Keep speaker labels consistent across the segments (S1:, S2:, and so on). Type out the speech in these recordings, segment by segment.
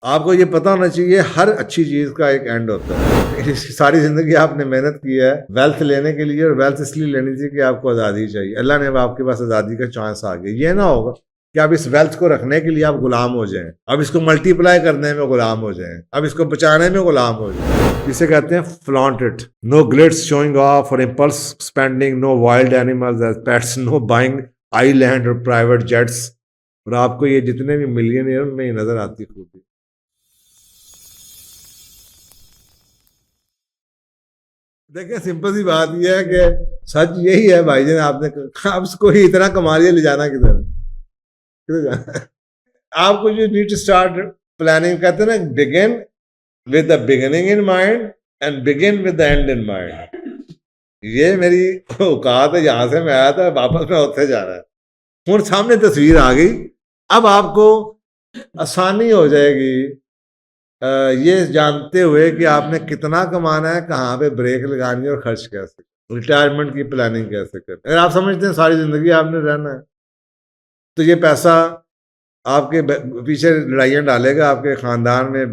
S1: آپ کو یہ پتہ ہونا چاہیے ہر اچھی چیز کا ایک اینڈ ہوتا ہے. ساری زندگی آپ نے محنت کی ہے ویلتھ لینے کے لیے، اور ویلتھ اس لیے لینی تھی کہ آپ کو آزادی چاہیے. اللہ نے اب آپ کے پاس آزادی کا چانس آ گیا. یہ نہ ہوگا کہ اب اس ویلتھ کو رکھنے کے لیے آپ غلام ہو جائیں، اب اس کو ملٹی پلائی کرنے میں غلام ہو جائیں، اب اس کو بچانے میں غلام ہو جائیں. اسے کہتے ہیں flaunt it. No guilts showing off اور impulse spending, no wild animals as pets, no buying island اور پرائیویٹ جیٹس. اور آپ کو یہ جتنے بھی ملینئر ان میں یہ نظر آتی خوبی. دیکھیں سمپل سی بات یہ ہے کہ سچ یہی ہے بھائی جان، آپ نے آپ اس کو ہی اتنا کما لیا، لے جانا کدھر جانا. آپ کو جو نیڈ ٹو اسٹارٹ پلاننگ کہتے ہیں نا، begin with the beginning in mind and begin with the and in mind. یہ میری اوقات ہے، یہاں سے میں آیا تھا، واپس میں ہوتے جا رہا ہے. ہوں سامنے تصویر آ گئی، اب آپ کو آسانی ہو جائے گی یہ جانتے ہوئے کہ آپ نے کتنا کمانا ہے، کہاں پہ بریک لگانی ہے اور خرچ کیسے، ریٹائرمنٹ کی پلاننگ کیسے کریں. اگر آپ سمجھتے ہیں ساری زندگی آپ نے رہنا ہے تو یہ پیسہ آپ کے پیچھے لڑائیاں ڈالے گا، آپ کے خاندان میں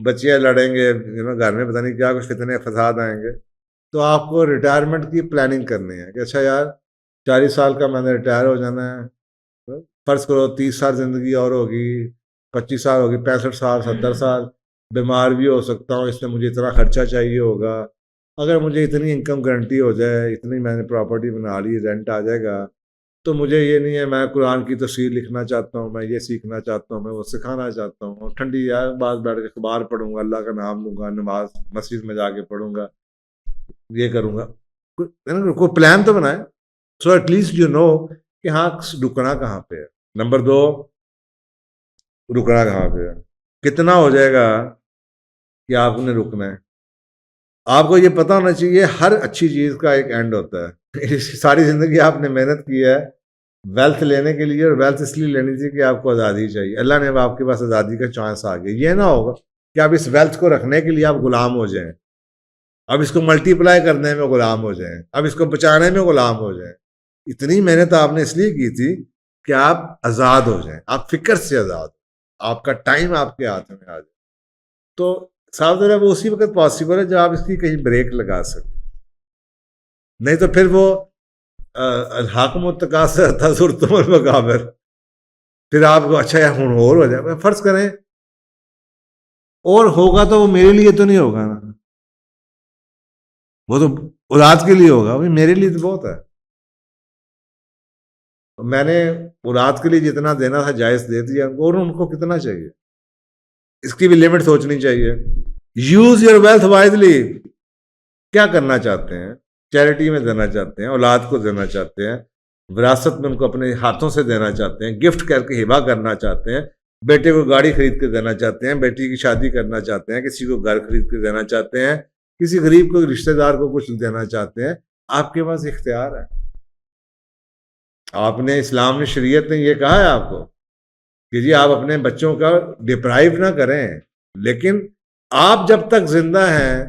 S1: بچیاں لڑیں گے، گھر میں پتہ نہیں کیا کچھ فتنے فساد آئیں گے. تو آپ کو ریٹائرمنٹ کی پلاننگ کرنی ہے کہ اچھا یار 40 سال کا میں نے ریٹائر ہو جانا ہے. فرض کرو 30 سال زندگی اور ہوگی، 25 سال ہوگی، 65 سال، 70 سال. بیمار بھی ہو سکتا ہوں، اس میں مجھے اتنا خرچہ چاہیے ہوگا. اگر مجھے اتنی انکم گارنٹی ہو جائے، اتنی میں نے پراپرٹی بنا لی، رینٹ آ جائے گا، تو مجھے یہ نہیں ہے میں قرآن کی تفسیر لکھنا چاہتا ہوں، میں یہ سیکھنا چاہتا ہوں، میں وہ سکھانا چاہتا ہوں. ٹھنڈی یار بعد بیٹھ کے اخبار پڑھوں گا، اللہ کا نام لوں گا، نماز مسجد میں جا کے پڑھوں گا، یہ کروں گا. کوئی پلان تو بنائے، so at least you know کہ ہاں رکنا کہاں پہ ہے. نمبر 2، رکنا کہاں پہ ہے، کتنا ہو جائے گا کہ آپ نے رکنا ہے. آپ کو یہ پتہ ہونا چاہیے ہر اچھی چیز کا ایک اینڈ ہوتا ہے. ساری زندگی آپ نے محنت کی ہے ویلتھ لینے کے لیے، اور ویلتھ اس لیے لینی تھی کہ آپ کو آزادی چاہیے. اللہ نے اب آپ کے پاس آزادی کا چانس آ گیا. یہ نہ ہوگا کہ آپ اس ویلتھ کو رکھنے کے لیے آپ غلام ہو جائیں، اب اس کو ملٹی پلائی کرنے میں غلام ہو جائیں، اب اس کو بچانے میں غلام ہو جائیں. اتنی محنت آپ نے اس لیے کی تھی کہ آپ آزاد ہو جائیں، آپ فکر سے آزاد، آپ کا ٹائم آپ کے ہاتھ میں آ جائے. تو صاف ظاہر ہے وہ اسی وقت پاسبل ہے جب آپ اس کی کہیں بریک لگا سکیں. نہیں تو پھر وہ الحاکم التکاثر تزرتم المقابر، پھر آپ کو اچھا ہوں اور ہو جائے. فرض کریں اور ہوگا تو وہ میرے لیے تو نہیں ہوگا نا، وہ تو اولاد کے لیے ہوگا. میرے لیے تو بہت ہے، میں نے اولاد کے لیے جتنا دینا تھا جائز دے دیا، اور ان کو کتنا چاہیے اس کی بھی لمٹ سوچنی چاہیے. Use your wealth wisely. کیا کرنا چاہتے ہیں؟ چیریٹی میں دینا چاہتے ہیں، اولاد کو دینا چاہتے ہیں، وراثت میں ان کو اپنے ہاتھوں سے دینا چاہتے ہیں، گفٹ کر کے ہبہ کرنا چاہتے ہیں، بیٹے کو گاڑی خرید کے دینا چاہتے ہیں، بیٹی کی شادی کرنا چاہتے ہیں، کسی کو گھر خرید کے دینا چاہتے ہیں، کسی غریب کو رشتہ دار کو کچھ دینا چاہتے ہیں. آپ کے پاس اختیار ہے. آپ نے اسلام نے شریعت نے یہ کہا ہے آپ کو کہ جی آپ اپنے بچوں کا ڈپرائیو نہ کریں، لیکن آپ جب تک زندہ ہیں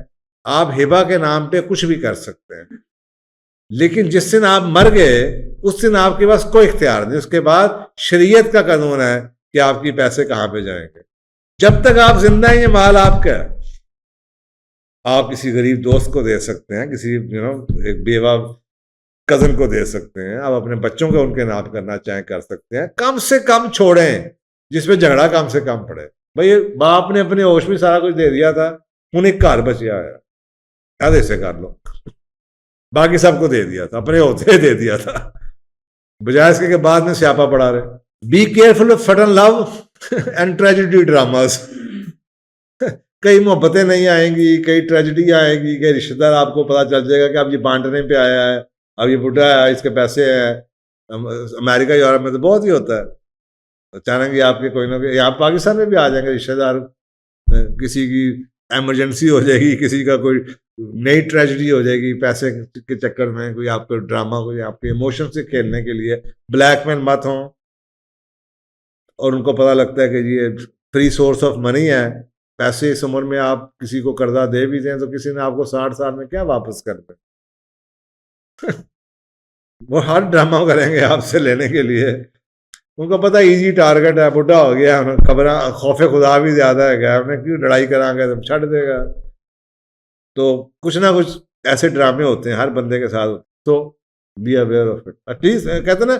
S1: آپ ہبہ کے نام پہ کچھ بھی کر سکتے ہیں. لیکن جس دن آپ مر گئے اس دن آپ کے پاس کوئی اختیار نہیں. اس کے بعد شریعت کا قانون ہے کہ آپ کی پیسے کہاں پہ جائیں گے. جب تک آپ زندہ ہیں یہ مال آپ کا ہے. آپ کسی غریب دوست کو دے سکتے ہیں، کسی ایک بیوہ کزن کو دے سکتے ہیں، آپ اپنے بچوں کو ان کے نام کرنا چاہیں کر سکتے ہیں. کم سے کم چھوڑیں جس میں جھگڑا کم سے کم پڑے. بھائی باپ نے اپنے ہوش میں سارا کچھ دے دیا تھا، انہیں ایک گھر بچیا ہے، آدھے سے کر لو، باقی سب کو دے دیا تھا، اپنے ہوتے دے دیا تھا، بجائے اس کے بعد میں سیاپا پڑا رہے. Be careful of sudden love and tragedy dramas. کئی محبتیں نہیں آئیں گی، کئی ٹریجڈی آئے گی، کئی رشتے دار آپ کو پتا چل جائے گا کہ اب یہ بانٹنے پہ آیا ہے، اب یہ بڈھا ہے، اس کے پیسے ہیں. امریکہ یورپ میں تو بہت ہی ہوتا ہے. اچانک آپ کے کوئی نہ کوئی، آپ پاکستان میں بھی آ جائیں گے رشتے دار، کسی کی ایمرجنسی ہو جائے گی، کسی کا کوئی نئی ٹریجڈی ہو جائے گی، پیسے کے چکر میں کوئی آپ کو ڈرامہ، کوئی آپ کے ایموشن سے کھیلنے کے لیے. بلیک مین مت ہوں، اور ان کو پتہ لگتا ہے کہ یہ فری سورس آف منی ہے، پیسے اس عمر میں آپ کسی کو قرضہ دے بھی دیں تو کسی نے آپ کو 60 سال میں کیا واپس کر دیں. وہ ہر ڈرامہ کریں گے آپ سے لینے کے لیے. ان کو پتا ایزی ٹارگٹ ہے, بڈھا ہو گیا, خبر خوف خدا بھی زیادہ ہے, گیا انہیں کیوں لڑائی کریں گے, تو چھڑ دے گا. تو کچھ نہ کچھ ایسے ڈرامے ہوتے ہیں ہر بندے کے ساتھ, تو be aware of it. At least کہتے ہیں نا,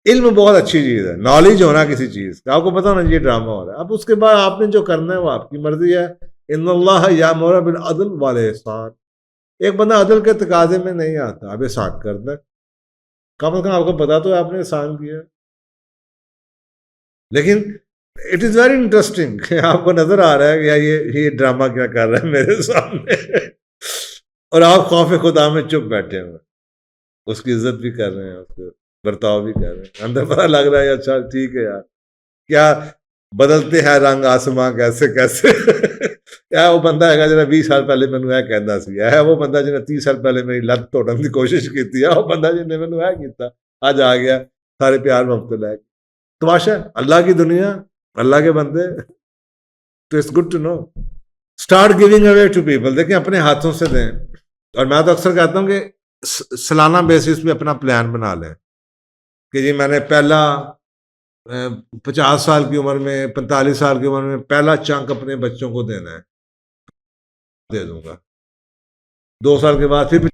S1: علم بہت اچھی چیز ہے, نالج ہونا کسی چیز کا, آپ کو پتا ہونا یہ ڈرامہ ہو رہا ہے. اب اس کے بعد آپ نے جو کرنا ہے وہ آپ کی مرضی ہے. ان اللہ یامر بالعدل والاحسان, ایک بندہ عدل کے تقاضے میں نہیں آتا, آپ احسان کرنا ہے, کم از کم آپ کو پتا تو آپ نے احسان کیا. لیکن اٹ از ویری انٹرسٹنگ کہ آپ کو نظر آ رہا ہے کہ یہ ڈرامہ کیا کر رہا ہے میرے سامنے, اور آپ خوف خدا میں چپ بیٹھے ہوئے, اس کی عزت بھی کر رہے ہیں, اس کو برتاؤ بھی کر رہے ہیں, اندر پتہ لگ رہا ہے اچھا ٹھیک ہے یار, کیا بدلتے ہیں رنگ آسماں کیسے کیسے. کیا وہ بندہ ہے جنہیں 20 سال پہلے مینوں یہ کہندا سی, ہے وہ بندہ جنہیں 30 سال پہلے میری لت توڑن کی کوشش کی, وہ بندہ جنہیں مینوں یہ کیتا اج آ گیا سارے پیار محبت لے کے. تماشا اللہ کی دنیا, اللہ کے بندے, تو it's good to know. Start giving away to people. دیکھیں اپنے ہاتھوں سے دیں, اور میں تو اکثر کہتا ہوں کہ سالانہ بیسس پہ اپنا پلان بنا لیں کہ جی میں نے پہلا 50 سال کی عمر میں 45 سال کی عمر میں پہلا چنک اپنے بچوں کو دینا ہے, دے دوں گا. 2 سال کے بعد پھر,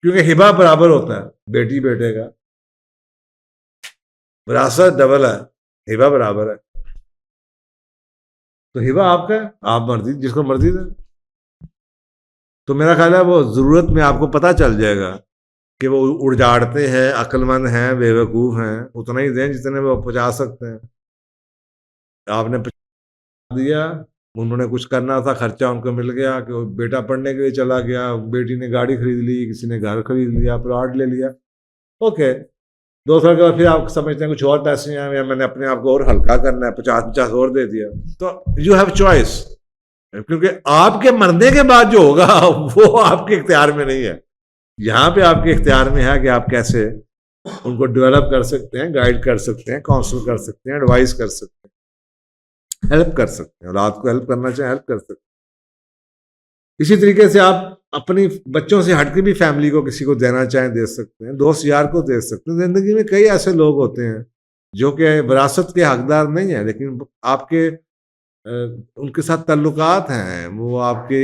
S1: کیونکہ ہبہ برابر ہوتا ہے بیٹی بیٹے کا, وراثت ڈبل ہے, ہبہ برابر ہے. تو ہبہ آپ کا ہے, آپ مرضی جس کو مرضی دیں. تو میرا خیال ہے وہ ضرورت میں آپ کو پتہ چل جائے گا کہ وہ اڑجاڑتے ہیں, عقل مند ہیں, بے وقوف ہیں, اتنا ہی دیں جتنے وہ پہنچا سکتے ہیں. آپ نے دیا, انہوں نے کچھ کرنا تھا, خرچہ ان کو مل گیا, کہ وہ بیٹا پڑھنے کے لیے چلا گیا, بیٹی نے گاڑی خرید لی, کسی نے گھر خرید لیا, پلاٹ لے لیا, اوکے. 2 سال کے بعد پھر آپ سمجھتے ہیں کچھ اور پیسے ہیں, یا میں نے اپنے آپ کو اور ہلکا کرنا ہے, 50 اور دے دیا. تو یو ہیو چوائس, کیونکہ آپ کے مرنے کے بعد جو ہوگا وہ آپ کے اختیار میں نہیں ہے. یہاں پہ آپ کے اختیار میں ہے کہ آپ کیسے ان کو ڈیولپ کر سکتے ہیں, گائیڈ کر سکتے ہیں, کاؤنسل کر سکتے ہیں, ایڈوائز کر سکتے ہیں, ہیلپ کر سکتے ہیں. اولاد کو ہیلپ کرنا چاہیں ہیلپ کر سکتے ہیں. اسی طریقے سے آپ اپنی بچوں سے ہٹ کے بھی فیملی کو کسی کو دینا چاہیں دے سکتے ہیں, دوست یار کو دے سکتے ہیں. زندگی میں کئی ایسے لوگ ہوتے ہیں جو کہ وراثت کے حقدار نہیں ہیں, لیکن آپ کے ان کے ساتھ تعلقات ہیں, وہ آپ کے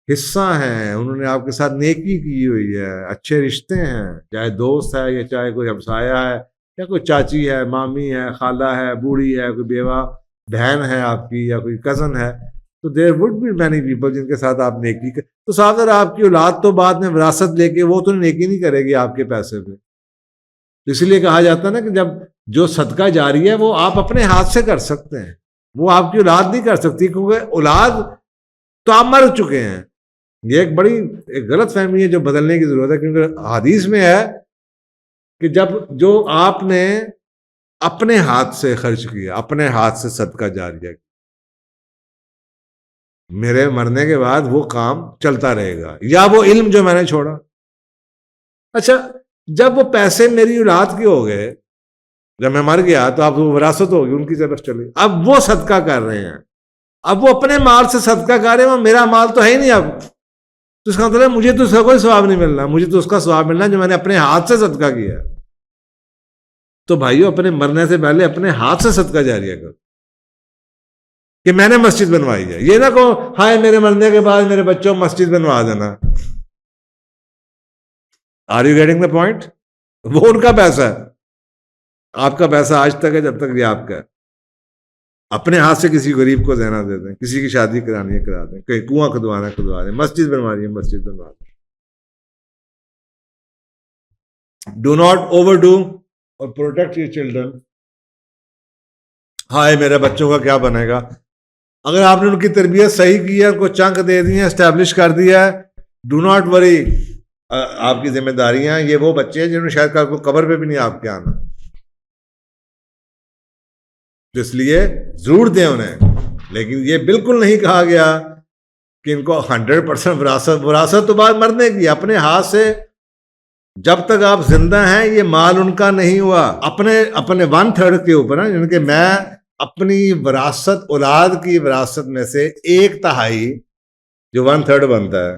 S1: حصہ ہیں, انہوں نے آپ کے ساتھ نیکی کی ہوئی ہے, اچھے رشتے ہیں, چاہے دوست ہے یا چاہے کوئی ہمسایہ ہے, یا کوئی چاچی ہے, مامی ہے, خالہ ہے, بوڑھی ہے, کوئی بیوہ بہن ہے آپ کی, یا کوئی کزن ہے. تو there would be many people جن کے ساتھ آپ نیکی کر. تو صاحب اگر آپ کی اولاد تو بعد میں وراثت لے کے وہ تو نیکی نہیں کرے گی آپ کے پیسے پہ. اس لیے کہا جاتا ہے نا کہ جب جو صدقہ جاری ہے وہ آپ اپنے ہاتھ سے کر سکتے ہیں, وہ آپ کی اولاد نہیں کر سکتی, کیونکہ اولاد تو آپ مر چکے ہیں. یہ ایک بڑی غلط فہمی ہے جو بدلنے کی ضرورت ہے, کیونکہ حدیث میں ہے کہ جب جو آپ نے اپنے ہاتھ سے خرچ کیا, اپنے ہاتھ سے صدقہ جاریہ کیا, میرے مرنے کے بعد وہ کام چلتا رہے گا. یا وہ علم جو میں نے چھوڑا, اچھا جب وہ پیسے میری اولاد کے ہو گئے, جب میں مر گیا تو اب وہ وراثت ہوگی ان کی طرف چلی, اب وہ صدقہ کر رہے ہیں, اب وہ اپنے مال سے صدقہ کر رہے ہیں, وہ میرا مال تو ہے ہی نہیں. اب تو اس کا مطلب مجھے تو اس کا کوئی ثواب نہیں ملنا, مجھے تو اس کا ثواب ملنا جو میں نے اپنے ہاتھ سے صدقہ کیا. تو بھائیو اپنے مرنے سے پہلے اپنے ہاتھ سے صدقہ جاریہ کرو کہ میں نے مسجد بنوائی ہے. یہ نہ کہو ہائے میرے مرنے کے بعد میرے بچوں مسجد بنوا دینا. Are you getting the point? وہ ان کا پیسہ ہے, آپ کا پیسہ آج تک ہے جب تک یہ آپ کا ہے. اپنے ہاتھ سے کسی غریب کو دینا دے دیں, کسی کی شادی کرانی ہے کرا دیں, کہیں کنواں کھدوانا کھدوا دیں, مسجد بنوانی ہے مسجد بنوا دیں. ڈو ناٹ اوور ڈو اور پروٹیکٹ یور چلڈرن. ہائے میرے بچوں کا کیا بنے گا. اگر آپ نے ان کی تربیت صحیح کی ہے, ان کو چنک دے دی ہے, اسٹیبلش کر دیا ہے, ڈو ناٹ وری, آپ کی ذمہ داریاں. یہ وہ بچے ہیں جنہوں نے شاید کل کو قبر پہ بھی نہیں آپ کے آنا, اس لیے ضرور دیں انہیں. لیکن یہ بالکل نہیں کہا گیا کہ ان کو 100% وراثت تو بعد مرنے کی. اپنے ہاتھ سے جب تک آپ زندہ ہیں یہ مال ان کا نہیں ہوا. اپنے 1/3 کے اوپر یعنی کہ میں اپنی وراثت, اولاد کی وراثت میں سے 1/3 جو 1/3 بنتا ہے,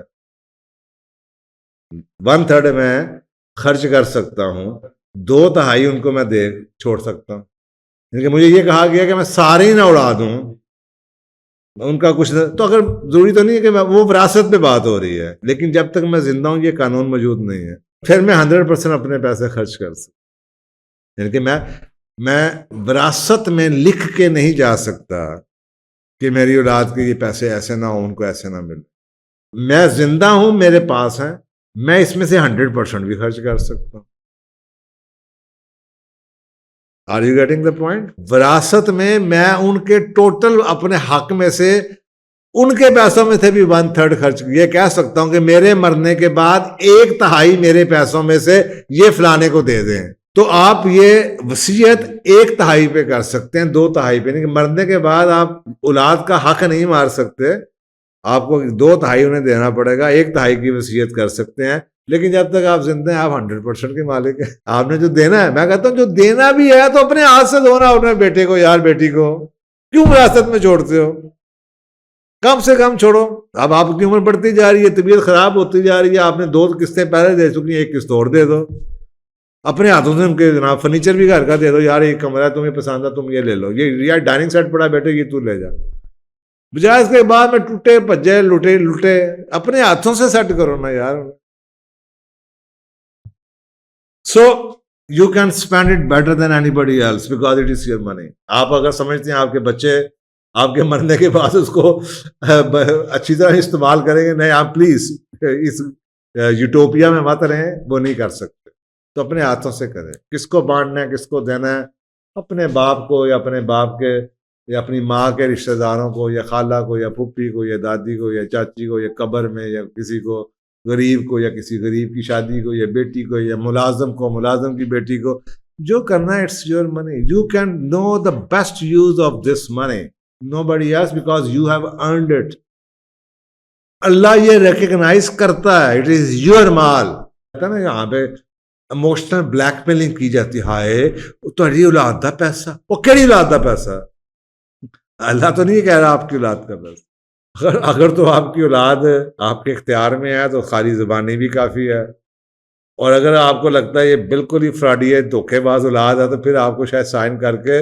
S1: 1/3 میں خرچ کر سکتا ہوں, 2/3 ان کو میں دے چھوڑ سکتا ہوں. کیونکہ مجھے یہ کہا گیا کہ میں سارے ہی نہ اڑا دوں ان کا کچھ. تو اگر ضروری تو نہیں ہے کہ وہ وراثت پہ بات ہو رہی ہے، لیکن جب تک میں زندہ ہوں یہ قانون موجود نہیں ہے. پھر میں 100% اپنے پیسے خرچ کر سکتا. یعنی کہ میں وراثت میں لکھ کے نہیں جا سکتا کہ میری اولاد کے یہ پیسے ایسے نہ ہوں، ان کو ایسے نہ ملے. میں زندہ ہوں، میرے پاس ہیں، میں اس میں سے 100% بھی خرچ کر سکتا ہوں. Are you getting the point? وراثت میں ان کے ٹوٹل اپنے حق میں سے ان کے پیسوں میں سے بھی 1/3 خرچ یہ کہہ سکتا ہوں کہ میرے مرنے کے بعد 1/3 میرے پیسوں میں سے یہ فلانے کو دے دیں. تو آپ یہ وصیت 1/3 پہ کر سکتے ہیں، 2/3 پہ نہیں. کہ مرنے کے بعد آپ اولاد کا حق نہیں مار سکتے، آپ کو 2/3 انہیں دینا پڑے گا، 1/3 کی وصیت کر سکتے ہیں. لیکن جب تک آپ زندہ ہیں آپ 100% کے مالک ہیں. آپ نے جو دینا ہے، میں کہتا ہوں جو دینا بھی ہے تو اپنے ہاتھ سے دو نا اپنے بیٹے کو. یار بیٹی کو کیوں وراثت میں چھوڑتے ہو؟ کم سے کم چھوڑو. اب آپ کی عمر بڑھتی جا رہی ہے، طبیعت خراب ہوتی جا رہی ہے، آپ نے 2 قسطیں پہلے دے چکی ہیں، 1 قسط اور دے دو. اپنے ہاتھوں سے ان کے جناب فرنیچر بھی گھر کا دے دو. یار یہ کمرہ ہے تمہیں پسند ہے تم یہ لے لو، یہ یار ڈائننگ سیٹ پڑا بیٹے یہ تو لے جا. بجائے اس کے بعد میں ٹوٹے بھجے لٹے اپنے ہاتھوں سے سیٹ کرو نا یار. So you can spend it better than anybody else because it is your money. آپ اگر سمجھتے ہیں آپ کے بچے آپ کے مرنے کے بعد اس کو اچھی طرح استعمال کریں گے، نہیں، آپ پلیز اس یوٹوپیا میں مت رہیں، وہ نہیں کر سکتے. تو اپنے ہاتھوں سے کریں. کس کو بانٹنا ہے، کس کو دینا ہے، اپنے باپ کو یا اپنے باپ کے یا اپنی ماں کے رشتہ داروں کو یا خالہ کو یا پھپھی کو یا دادی کو یا چاچی کو یا قبر میں یا کسی کو غریب کو یا کسی غریب کی شادی کو یا بیٹی کو یا ملازم کو ملازم کی بیٹی کو. جو کرنا ہے it's your money. You can know the best use of this money, nobody else, because you have earned it. اللہ یہ ریکگنائز کرتا ہے، اٹ از یور مال. کہتا ہے نا یہاں پہ اموشنل بلیک میلنگ کی جاتی، ہائے تہاڈی اولاد دا پیسہ. وہ کیڑی اولاد دا پیسہ؟ اللہ تو نہیں کہہ رہا آپ کی اولاد کا پیسہ. اگر تو آپ کی اولاد آپ کے اختیار میں ہے تو خالی زبانی بھی کافی ہے. اور اگر آپ کو لگتا ہے یہ بالکل ہی فراڈی ہے، دھوکے باز اولاد ہے، تو پھر آپ کو شاید سائن کر کے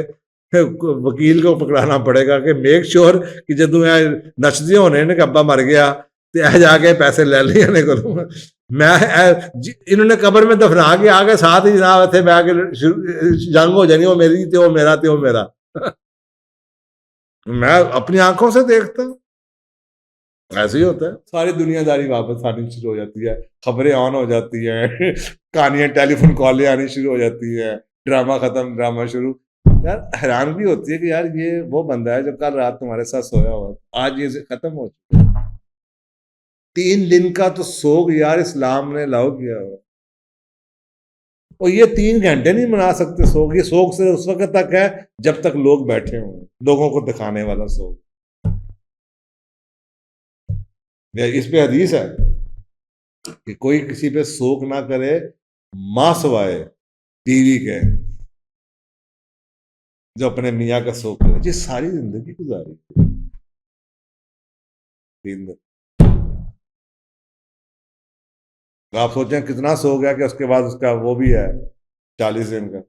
S1: وکیل کو پکڑانا پڑے گا کہ میک شیور کہ جدو نچدے ہونے نے کہ ابا مر گیا تو جا کے پیسے لے لینے کروں میں انہوں نے قبر میں دفنا کے آگے ساتھ ہی جناب اتنے بہ کے جنگ ہو جانی، وہ میری تے وہ میرا تے وہ میرا. میں اپنی آنکھوں سے دیکھتا ہوں ایسے ہی ہوتا ہے. ساری دنیا داری واپس آنی شروع ہو جاتی ہے، خبریں آن ہو جاتی ہیں، کہانیاں ٹیلی فون کالیں آنی شروع ہو جاتی ہے، ڈرامہ ختم ڈرامہ شروع. یار حیران بھی ہوتی ہے کہ یار یہ وہ بندہ ہے جو کل رات تمہارے ساتھ سویا ہوا، آج یہ ختم ہو چکا ہے. 3 دن کا تو سوگ یار اسلام نے لاؤ کیا ہوا، اور یہ 3 گھنٹے نہیں منا سکتے سوگ. یہ سوگ صرف اس وقت تک ہے جب تک لوگ بیٹھے ہوں، لوگوں کو دکھانے والا سوگ. اس پہ حدیث ہے کہ کوئی کسی پہ سوگ نہ کرے ماں سوائے ٹی وی کے، جو اپنے میاں کا سوگ کرے. یہ ساری زندگی گزاری 3 دن. آپ سوچیں کتنا سو گیا کہ اس کے بعد اس کا وہ بھی ہے 40 دن کا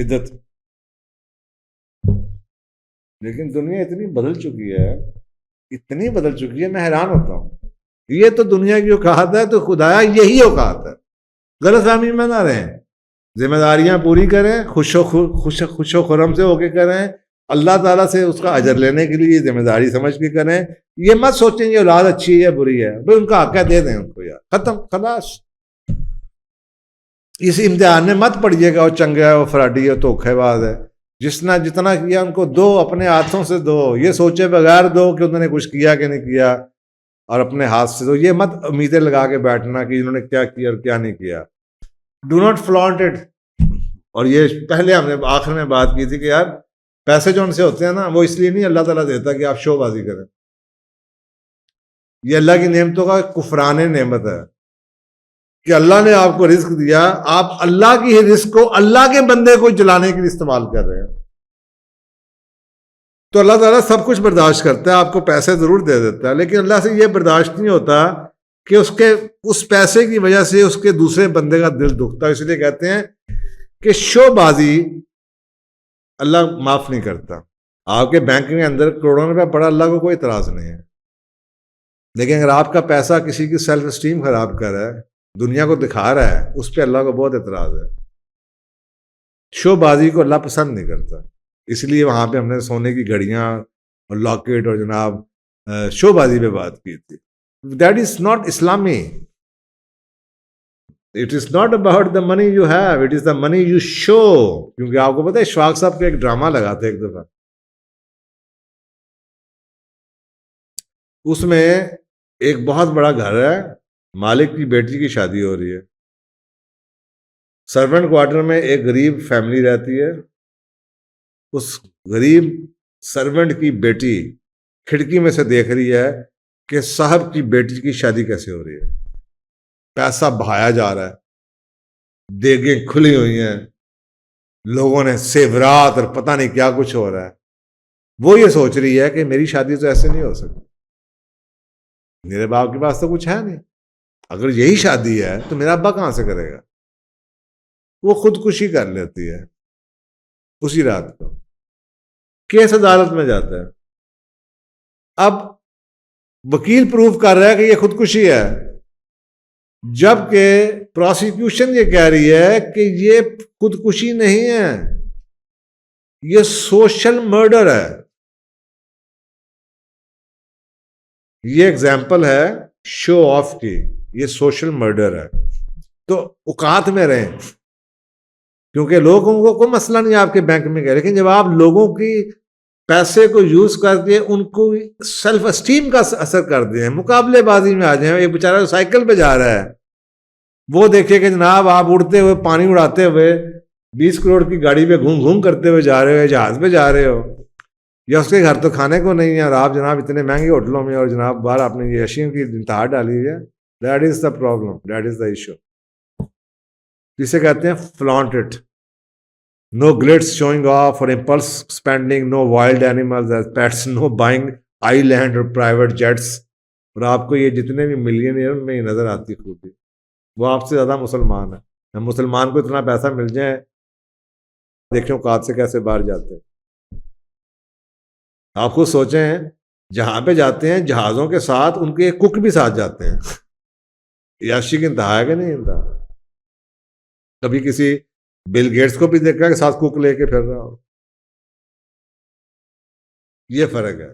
S1: عدت. لیکن دنیا اتنی بدل چکی ہے، اتنی بدل چکی ہے، میں حیران ہوتا ہوں. یہ تو دنیا کی اوقات ہے، تو خدایا یہی اوقات ہے. غلط فہمی میں نہ رہیں، ذمہ داریاں پوری کریں، خوش و خرم سے ہو کے کریں، اللہ تعالیٰ سے اس کا اجر لینے کے لیے ذمہ داری سمجھ کے کریں. یہ مت سوچیں یہ اولاد اچھی ہے بری ہے، بھائی ان کا حق ہے دے دیں ان کو، یار ختم خلاص. اس امتحان میں مت پڑیے گا وہ چنگا ہے وہ فراڈی ہے دھوکھے باز ہے. جس نے جتنا کیا ان کو دو، اپنے ہاتھوں سے دو. یہ سوچے بغیر دو کہ انہوں نے کچھ کیا کہ نہیں کیا، اور اپنے ہاتھ سے دو. یہ مت امیدیں لگا کے بیٹھنا کہ انہوں نے کیا کیا اور کیا نہیں کیا. Do not flaunt it. اور یہ پہلے ہم نے آخر میں بات کی تھی کہ یار پیسے جو ان سے ہوتے ہیں نا، وہ اس لیے نہیں اللہ تعالیٰ دیتا کہ آپ شو بازی کریں. یہ اللہ کی نعمتوں کا کفران نعمت ہے کہ اللہ نے آپ کو رزق دیا، آپ اللہ کی رزق کو اللہ کے بندے کو جلانے کے لیے استعمال کر رہے ہیں. تو اللہ تعالیٰ سب کچھ برداشت کرتا ہے، آپ کو پیسے ضرور دے دیتا ہے، لیکن اللہ سے یہ برداشت نہیں ہوتا کہ اس پیسے کی وجہ سے اس کے دوسرے بندے کا دل دکھتا ہے. اس لیے کہتے ہیں کہ شو بازی اللہ معاف نہیں کرتا. آپ کے بینک کے اندر کروڑوں روپے پڑا، اللہ کو کوئی اعتراض نہیں ہے، لیکن اگر آپ کا پیسہ کسی کی سیلف اسٹیم خراب کر رہا ہے، دنیا کو دکھا رہا ہے، اس پہ اللہ کو بہت اعتراض ہے. شو بازی کو اللہ پسند نہیں کرتا. اس لیے وہاں پہ ہم نے سونے کی گھڑیاں اور لاکٹ اور جناب شو بازی پہ بات کی تھی. دیٹ از ناٹ اسلامی. It is not about the money you have, it is the money you show. کیونکہ آپ کو پتا ہے اشفاق صاحب کا ایک ڈرامہ لگا تھا ایک دفعہ، اس میں ایک بہت بڑا گھر ہے، مالک کی بیٹی کی شادی ہو رہی ہے، سرونٹ کوارٹر میں ایک غریب فیملی رہتی ہے. اس غریب سرونٹ کی بیٹی کھڑکی میں سے دیکھ رہی ہے کہ صاحب کی بیٹی کی شادی کیسے ہو رہی ہے. پیسہ بہایا جا رہا ہے، دیگیں کھلی ہوئی ہیں، لوگوں نے سیورات اور پتہ نہیں کیا کچھ ہو رہا ہے. وہ یہ سوچ رہی ہے کہ میری شادی تو ایسے نہیں ہو سکتی، میرے باپ کے پاس تو کچھ ہے نہیں، اگر یہی شادی ہے تو میرا ابا کہاں سے کرے گا. وہ خودکشی کر لیتی ہے اسی رات کو. کیس عدالت میں جاتا ہے. اب وکیل پروف کر رہا ہے کہ یہ خودکشی ہے، جبکہ پروسیکیوشن یہ کہہ رہی ہے کہ یہ خودکشی نہیں ہے، یہ سوشل مرڈر ہے. یہ ایگزامپل ہے شو آف کی، یہ سوشل مرڈر ہے. تو اوقات میں رہیں، کیونکہ لوگوں کو کوئی مسئلہ نہیں آپ کے بینک میں گئے، لیکن جب آپ لوگوں کی پیسے کو یوز کر کے ان کو سیلف اسٹیم کا اثر کر دیں، مقابلے بازی میں آ جائیں. ایک بیچارہ سائیکل پہ جا رہا ہے، وہ دیکھے کہ جناب آپ اڑتے ہوئے پانی اڑاتے ہوئے 20 کروڑ کی گاڑی پہ گھوم گھوم کرتے ہوئے جا رہے ہو، جہاز پہ جا رہے ہو، یا اس کے گھر تو کھانے کو نہیں ہے اور آپ جناب اتنے مہنگے ہوٹلوں میں اور جناب باہر آپ نے یہ اشیاء کی انتہا ڈالی ہوئی ہے. That is the problem, that is the issue. جسے کہتے ہیں flaunt it. No glitz showing off or impulse spending, no wild animals as pets, no buying island or private jets. اور آپ کو یہ جتنے بھی ملینئر ان میں یہ نظر آتی خوبی، وہ آپ سے زیادہ مسلمان ہے. مسلمان کو اتنا پیسہ مل جائے، دیکھیں اوقات سے کیسے باہر جاتے ہیں. آپ خود سوچیں، جہاں پہ جاتے ہیں جہازوں کے ساتھ ان کے کک بھی ساتھ جاتے ہیں. عیاشی کی انتہا ہے کہ نہیں انتہا. کبھی کسی بل گیٹس کو بھی دیکھا کہ ساتھ کوک لے کے پھر رہا ہو. یہ فرق ہے.